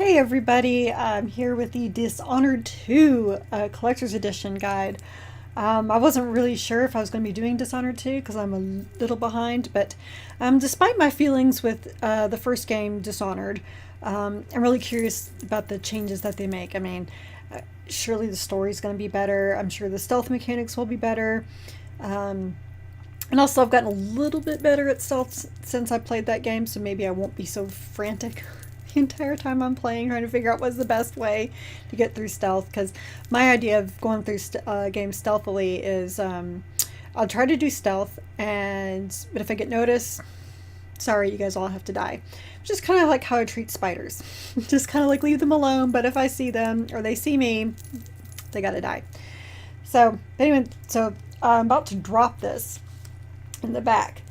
Hey everybody, I'm here with the Dishonored 2 Collector's Edition guide. I wasn't really sure if I was going to be doing Dishonored 2 because I'm a little behind, but despite my feelings with the first game, Dishonored, I'm really curious about the changes that they make. I mean, surely the story's going to be better. I'm sure the stealth mechanics will be better. And also, I've gotten a little bit better at stealth since I played that game, so maybe I won't be so frantic the entire time I'm playing, trying to figure out what's the best way to get through stealth. Because my idea of going through games stealthily is I'll try to do stealth, but if I get noticed, sorry, you guys all have to die. Just kind of like how I treat spiders. Just kind of like leave them alone, but if I see them or they see me, they gotta die. So anyway, I'm about to drop this in the back.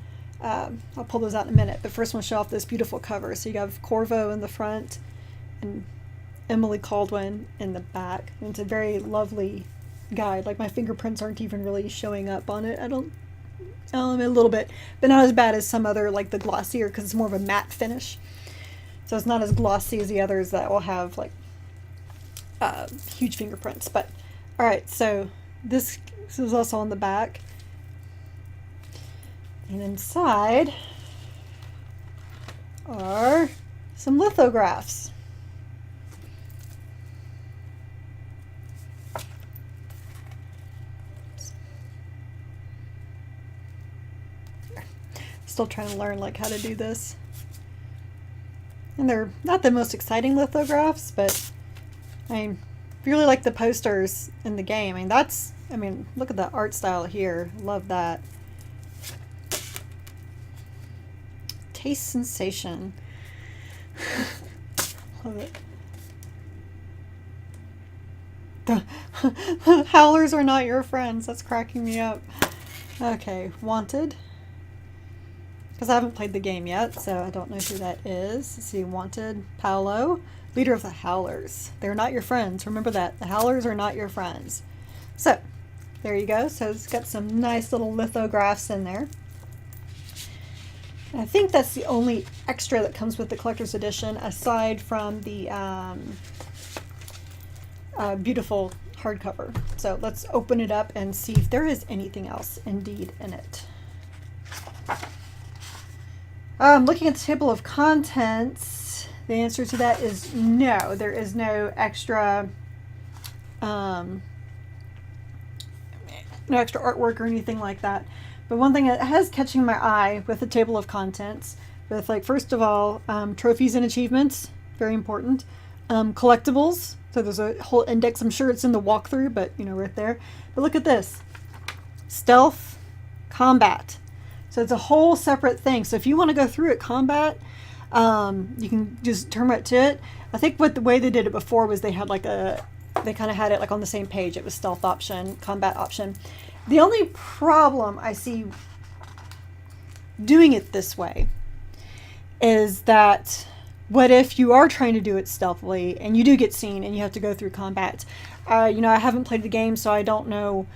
I'll pull those out in a minute, but first I want to show off this beautiful cover. So you have Corvo in the front and Emily Caldwin in the back. And it's a very lovely guide. Like, my fingerprints aren't even really showing up on it. A little bit, but not as bad as some other, like the glossier, because it's more of a matte finish. So it's not as glossy as the others that will have like huge fingerprints. But all right, so this is also on the back. And inside are some lithographs. Still trying to learn like how to do this. And they're not the most exciting lithographs, but I mean, if you really like the posters in the game, I mean, look at the art style here. Love that. Taste sensation. Love it. The howlers are not your friends. That's cracking me up. Okay, Wanted. Because I haven't played the game yet, so I don't know who that is. Let's see, Wanted. Paolo, leader of the Howlers. They're not your friends. Remember that. The Howlers are not your friends. So, there you go. So it's got some nice little lithographs in there. I think that's the only extra that comes with the collector's edition, aside from the beautiful hardcover. So let's open it up and see if there is anything else indeed in it. Looking at the table of contents, the answer to that is no. There is no extra artwork or anything like that. But one thing that has catching my eye with the table of contents, with, like, first of all, trophies and achievements, very important. Collectibles, so there's a whole index. I'm sure it's in the walkthrough, but right there. But look at this, stealth, combat. So it's a whole separate thing. So if you want to go through it combat, you can just turn right to it. I think the way they did it before was they kind of had it like on the same page. It was stealth option, combat option. The only problem I see doing it this way is that what if you are trying to do it stealthily and you do get seen and you have to go through combat? I haven't played the game, so I don't know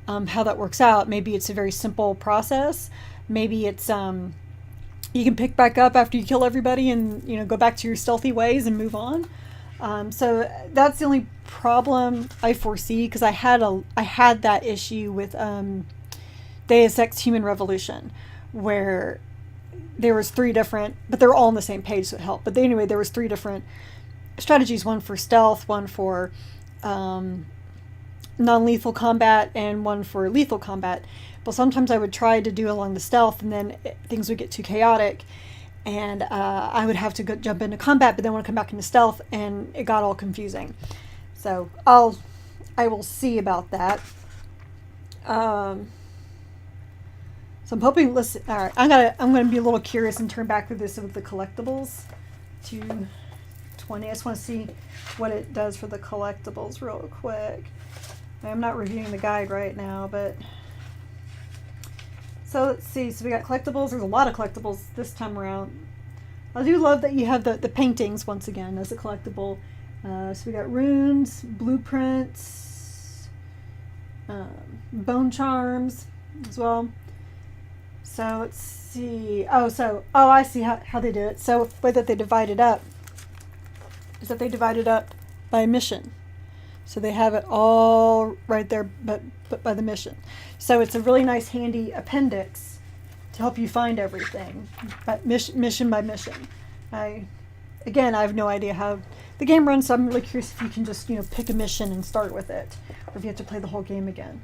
how that works out. Maybe it's a very simple process. Maybe it's you can pick back up after you kill everybody and go back to your stealthy ways and move on. So that's the only problem I foresee, because I had that issue with Deus Ex Human Revolution, where there was 3 different, but they're all on the same page, so it helped. But anyway, there was 3 different strategies: one for stealth, one for non-lethal combat, and one for lethal combat. But sometimes I would try to do along the stealth, and then things would get too chaotic, and I would have to jump into combat, but then want to come back into stealth, and it got all confusing. So I will see about that. So I'm hoping. Listen, all right, I'm gonna be a little curious and turn back to this with the collectibles. 220. I just want to see what it does for the collectibles real quick. I'm not reviewing the guide right now, but. So let's see, so we got collectibles. There's a lot of collectibles this time around. I do love that you have the paintings once again as a collectible. So we got runes, blueprints, bone charms as well. So let's see. I see how they do it. So the way that they divide it up is that they divide it up by mission. So they have it all right there, but by the mission. So it's a really nice handy appendix to help you find everything, but mission by mission. I have no idea how the game runs, so I'm really curious if you can just pick a mission and start with it, or if you have to play the whole game again.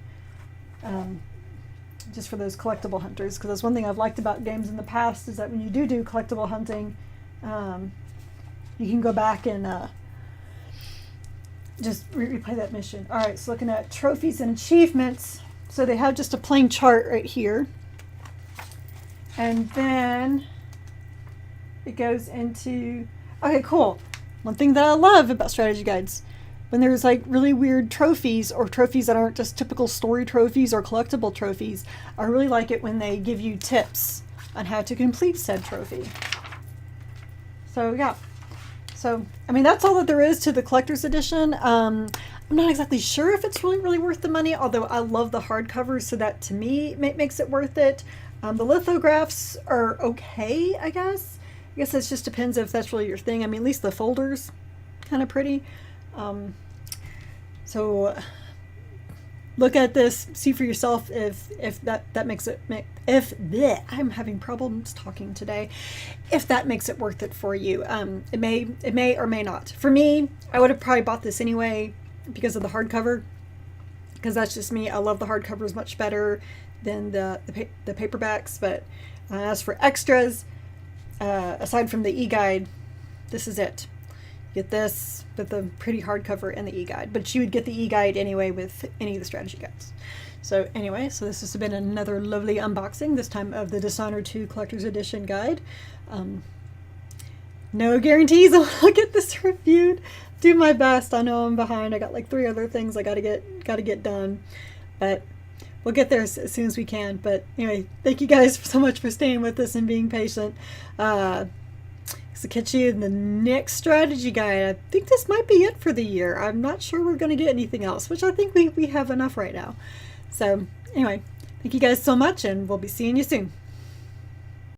Just for those collectible hunters, because that's one thing I've liked about games in the past, is that when you do collectible hunting, you can go back and just replay that mission. All right, so looking at trophies and achievements, so they have just a plain chart right here, and then it goes into, okay, cool. One thing that I love about strategy guides, when there's like really weird trophies, or trophies that aren't just typical story trophies or collectible trophies, I really like it when they give you tips on how to complete said trophy. So yeah, so I mean, that's all that there is to the collector's edition. I'm not exactly sure if it's really worth the money, although I love the hardcovers, so that to me makes it worth it. The lithographs are okay, I guess. I guess it just depends if that's really your thing. I mean, at least the folders kind of pretty. So look at this, see for yourself if that makes it, I'm having problems talking today, if that makes it worth it for you. It may or may not. For me, I would have probably bought this anyway because of the hardcover, because that's just me. I love the hardcovers much better than the paperbacks. But as for extras, aside from the e-guide, this is it. Get this with the pretty hardcover and the e-guide, but you would get the e-guide anyway with any of the strategy guides. So anyway, so this has been another lovely unboxing, this time of the Dishonored 2 Collector's Edition guide. No guarantees I'll get this reviewed. Do my best. I know I'm behind. I got like 3 other things I gotta get done, but we'll get there as soon as we can. But anyway, thank you guys so much for staying with us and being patient. So catch you in the next strategy guide. I think this might be it for the year. I'm not sure we're going to get anything else, which I think we have enough right now. So anyway, thank you guys so much, and we'll be seeing you soon.